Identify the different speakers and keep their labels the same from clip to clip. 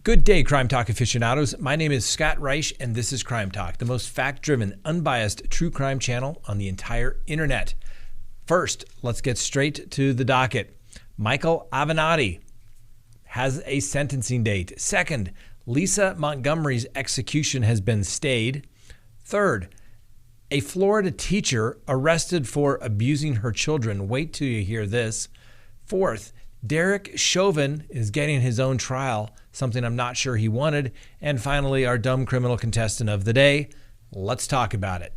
Speaker 1: Good day, Crime Talk aficionados. My name is Scott Reisch, and this is Crime Talk, the most fact-driven, unbiased true crime channel on the entire internet. First, let's get straight to the docket. Michael Avenatti has a sentencing date. Second, Lisa Montgomery's execution has been stayed. Third, a Florida teacher arrested for abusing her children. Wait till you hear this. Fourth, Derek Chauvin is getting his own trial, something I'm not sure he wanted. And finally, our dumb criminal contestant of the day. Let's talk about it.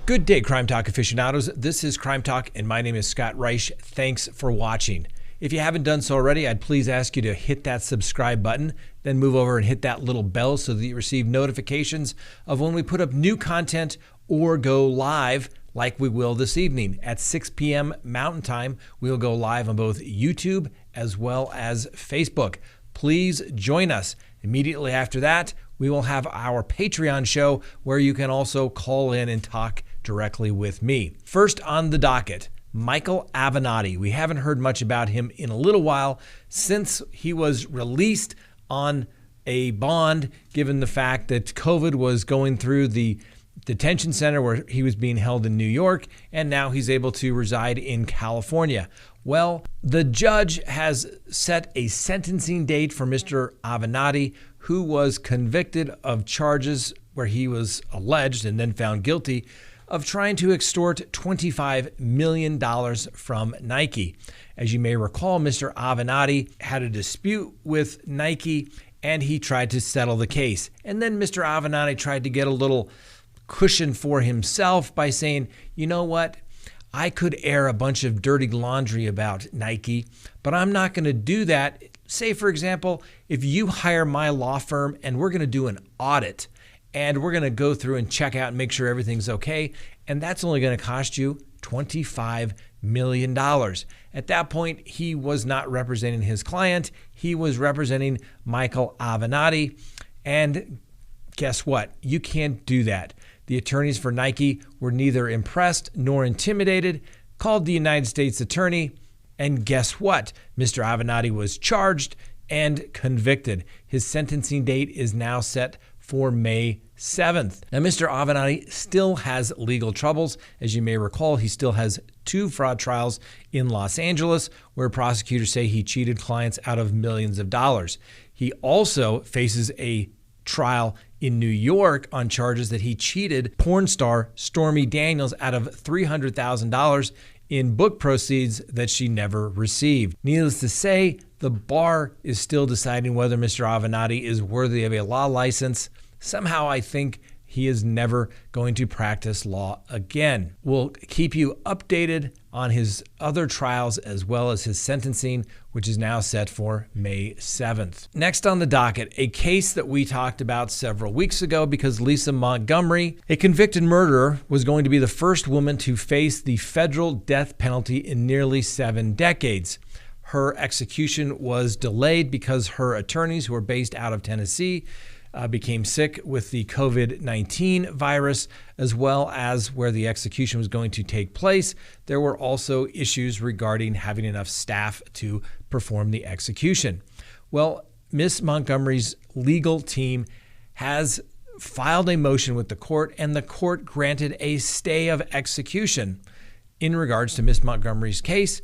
Speaker 1: Good day, Crime Talk aficionados. This is Crime Talk, and my name is Scott Reisch. Thanks for watching. If you haven't done so already, I'd please ask you to hit that subscribe button, then move over and hit that little bell so that you receive notifications of when we put up new content or go live, like we will this evening at 6 p.m. Mountain Time. We'll go live on both YouTube as well as Facebook. Please join us. Immediately after that, we will have our Patreon show where you can also call in and talk directly with me. First on the docket, Michael Avenatti. We haven't heard much about him in a little while since he was released on a bond, given the fact that COVID was going through the detention center where he was being held in New York, and now he's able to reside in California. Well, the judge has set a sentencing date for Mr. Avenatti, who was convicted of charges where he was alleged and then found guilty of trying to extort $25 million from Nike. As you may recall, Mr. Avenatti had a dispute with Nike and he tried to settle the case. And then Mr. Avenatti tried to get a little cushion for himself by saying, you know what? I could air a bunch of dirty laundry about Nike, but I'm not going to do that. Say, for example, if you hire my law firm and we're going to do an audit and we're going to go through and check out and make sure everything's okay, and that's only going to cost you $25 million. At that point, he was not representing his client. He was representing Michael Avenatti. And guess what? You can't do that. The attorneys for Nike were neither impressed nor intimidated, called the United States attorney, and guess what? Mr. Avenatti was charged and convicted. His sentencing date is now set for May 7th. Now, Mr. Avenatti still has legal troubles. As you may recall, he still has 2 fraud trials in Los Angeles where prosecutors say he cheated clients out of millions of dollars. He also faces a trial in New York on charges that he cheated porn star Stormy Daniels out of $300,000 in book proceeds that she never received. Needless to say, the bar is still deciding whether Mr. Avenatti is worthy of a law license. Somehow I think he is never going to practice law again. We'll keep you updated on his other trials as well as his sentencing, which is now set for May 7th. Next on the docket, a case that we talked about several weeks ago because Lisa Montgomery, a convicted murderer, was going to be the first woman to face the federal death penalty in nearly 7 decades. Her execution was delayed because her attorneys, who are based out of Tennessee, became sick with the COVID-19 virus, as well as where the execution was going to take place. There were also issues regarding having enough staff to perform the execution. Well, Miss Montgomery's legal team has filed a motion with the court, and the court granted a stay of execution in regards to Miss Montgomery's case,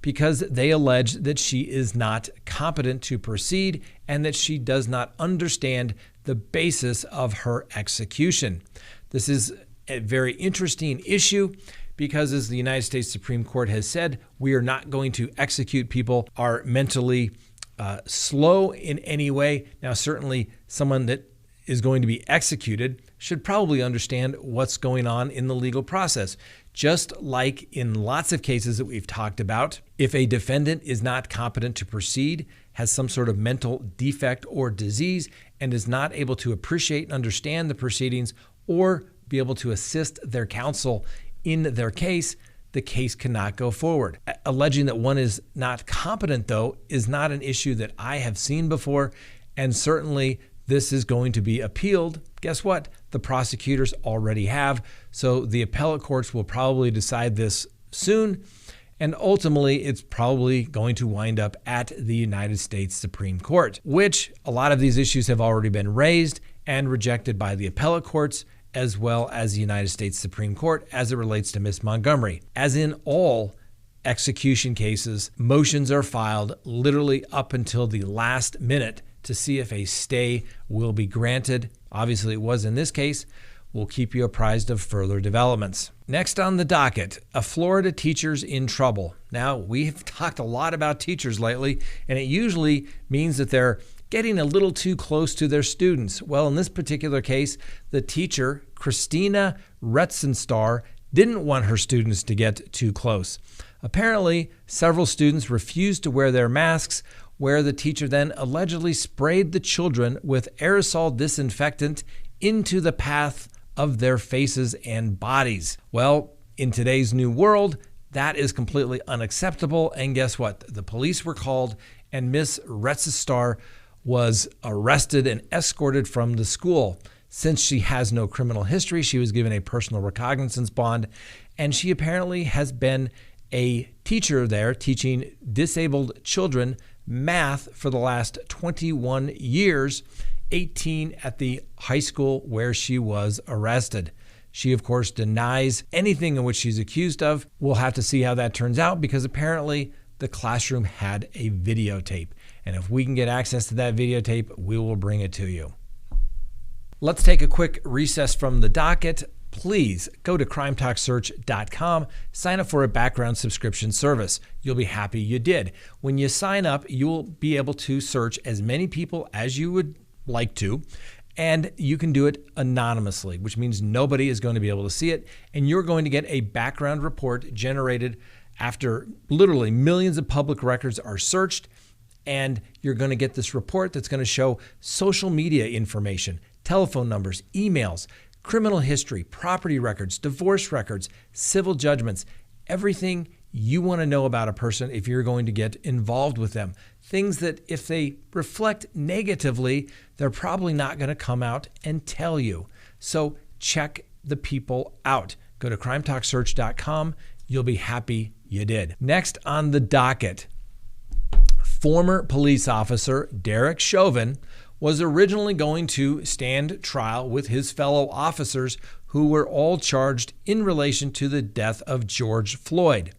Speaker 1: because they allege that she is not competent to proceed and that she does not understand the basis of her execution. This is a very interesting issue because, as the United States Supreme Court has said, we are not going to execute people who are mentally slow in any way. Now, certainly someone that is going to be executed should probably understand what's going on in the legal process. Just like in lots of cases that we've talked about, if a defendant is not competent to proceed, has some sort of mental defect or disease, and is not able to appreciate and understand the proceedings or be able to assist their counsel in their case, the case cannot go forward. Alleging that one is not competent, though, is not an issue that I have seen before, and certainly this is going to be appealed. Guess what? The prosecutors already have, so the appellate courts will probably decide this soon, and ultimately it's probably going to wind up at the United States Supreme Court, which a lot of these issues have already been raised and rejected by the appellate courts as well as the United States Supreme Court as it relates to Miss Montgomery. As in all execution cases, motions are filed literally up until the last minute to see if a stay will be granted. Obviously, it was in this case. We'll keep you apprised of further developments. Next on the docket, a Florida teacher's in trouble. Now, we've talked a lot about teachers lately, and it usually means that they're getting a little too close to their students. Well, in this particular case, the teacher, Christina Retzenstar, didn't want her students to get too close. Apparently, several students refused to wear their masks, where the teacher then allegedly sprayed the children with aerosol disinfectant into the path of their faces and bodies. Well, in today's new world, that is completely unacceptable. And guess what? The police were called, and Miss Retzenstar was arrested and escorted from the school. Since she has no criminal history, she was given a personal recognizance bond, and she apparently has been a teacher there teaching disabled children math for the last 21 years, 18 at the high school where she was arrested. She, of course, denies anything in which she's accused of. We'll have to see how that turns out because apparently the classroom had a videotape. And if we can get access to that videotape, we will bring it to you. Let's take a quick recess from the docket. Please go to CrimeTalkSearch.com, sign up for a background subscription service. You'll be happy you did. When you sign up, you'll be able to search as many people as you would like to, and you can do it anonymously, which means nobody is going to be able to see it, and you're going to get a background report generated after literally millions of public records are searched, and you're going to get this report that's going to show social media information, telephone numbers, emails, criminal history, property records, divorce records, civil judgments, everything you want to know about a person if you're going to get involved with them. Things that if they reflect negatively, they're probably not going to come out and tell you. So check the people out. Go to CrimeTalkSearch.com. You'll be happy you did. Next on the docket, former police officer Derek Chauvin was originally going to stand trial with his fellow officers who were all charged in relation to the death of George Floyd.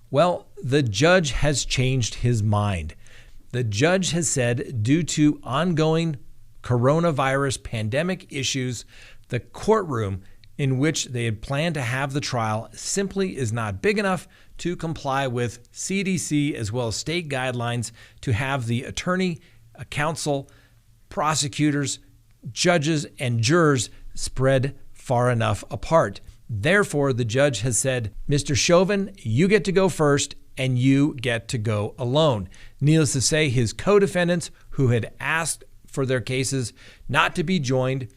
Speaker 1: Well, the judge has changed his mind. The judge has said due to ongoing coronavirus pandemic issues, the courtroom in which they had planned to have the trial simply is not big enough to comply with CDC as well as state guidelines to have the attorney, counsel, prosecutors, judges, and jurors spread far enough apart. Therefore, the judge has said, Mr. Chauvin, you get to go first and you get to go alone. Needless to say, his co-defendants who had asked for their cases not to be joined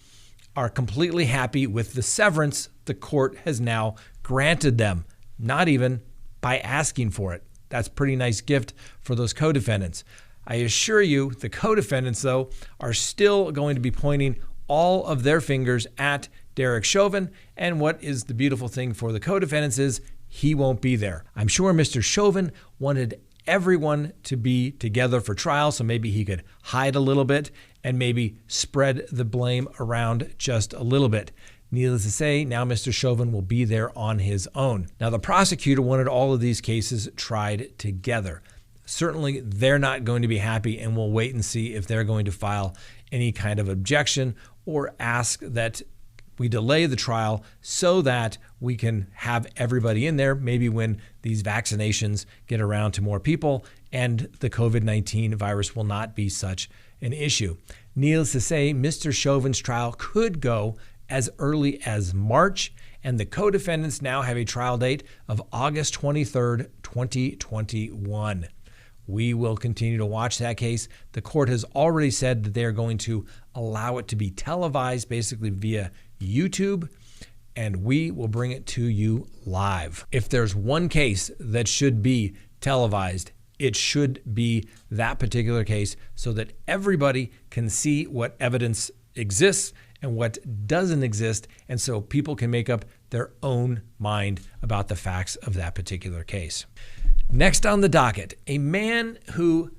Speaker 1: are completely happy with the severance the court has now granted them, not even by asking for it. That's a pretty nice gift for those co-defendants. I assure you, the co-defendants, though, are still going to be pointing all of their fingers at Derek Chauvin, and what is the beautiful thing for the co-defendants is he won't be there. I'm sure Mr. Chauvin wanted everyone to be together for trial, so maybe he could hide a little bit and maybe spread the blame around just a little bit. Needless to say, now Mr. Chauvin will be there on his own. Now, the prosecutor wanted all of these cases tried together. Certainly, they're not going to be happy, and we'll wait and see if they're going to file any kind of objection or ask that we delay the trial so that we can have everybody in there, maybe when these vaccinations get around to more people and the COVID-19 virus will not be such an issue. Needless to say, Mr. Chauvin's trial could go as early as March, and the co-defendants now have a trial date of August 23rd, 2021. We will continue to watch that case. The court has already said that they're going to allow it to be televised, basically via YouTube. and we will bring it to you live. If there's one case that should be televised, it should be that particular case so that everybody can see what evidence exists and what doesn't exist, and so people can make up their own mind about the facts of that particular case. Next on the docket, a man who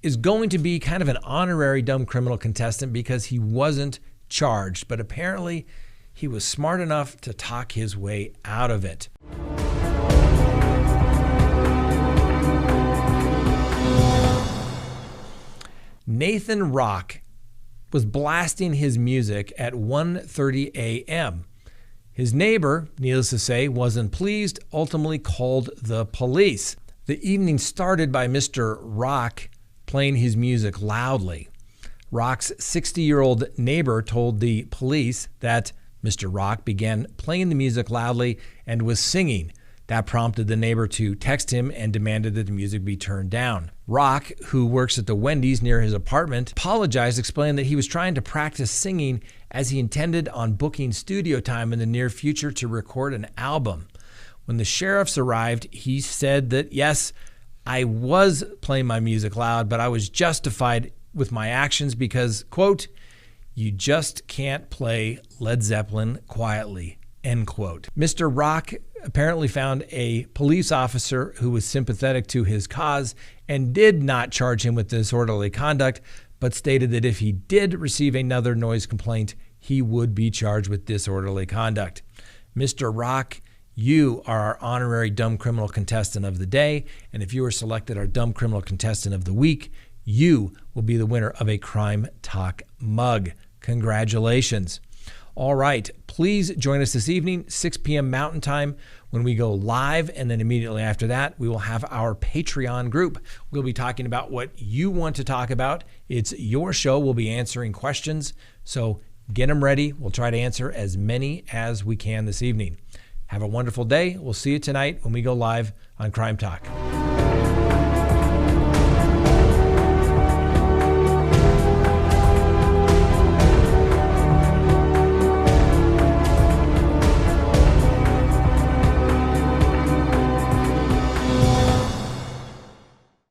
Speaker 1: is going to be kind of an honorary dumb criminal contestant because he wasn't charged, but apparently he was smart enough to talk his way out of it. Nathan Rock was blasting his music at 1:30 a.m. His neighbor, needless to say, wasn't pleased, ultimately called the police. The evening started by Mr. Rock playing his music loudly. Rock's 60-year-old neighbor told the police that Mr. Rock began playing the music loudly and was singing. That prompted the neighbor to text him and demanded that the music be turned down. Rock, who works at the Wendy's near his apartment, apologized, explaining that he was trying to practice singing as he intended on booking studio time in the near future to record an album. When the sheriffs arrived, he said that, yes, I was playing my music loud, but I was justified with my actions because, quote, you just can't play Led Zeppelin quietly, end quote. Mr. Rock apparently found a police officer who was sympathetic to his cause and did not charge him with disorderly conduct, but stated that if he did receive another noise complaint, he would be charged with disorderly conduct. Mr. Rock, you are our honorary dumb criminal contestant of the day, and if you are selected our dumb criminal contestant of the week, you will be the winner of a Crime Talk mug. Congratulations. All right, please join us this evening, 6 p.m. Mountain Time, when we go live, and then immediately after that, we will have our Patreon group. We'll be talking about what you want to talk about. It's your show. We'll be answering questions, so get them ready. We'll try to answer as many as we can this evening. Have a wonderful day. We'll see you tonight when we go live on Crime Talk.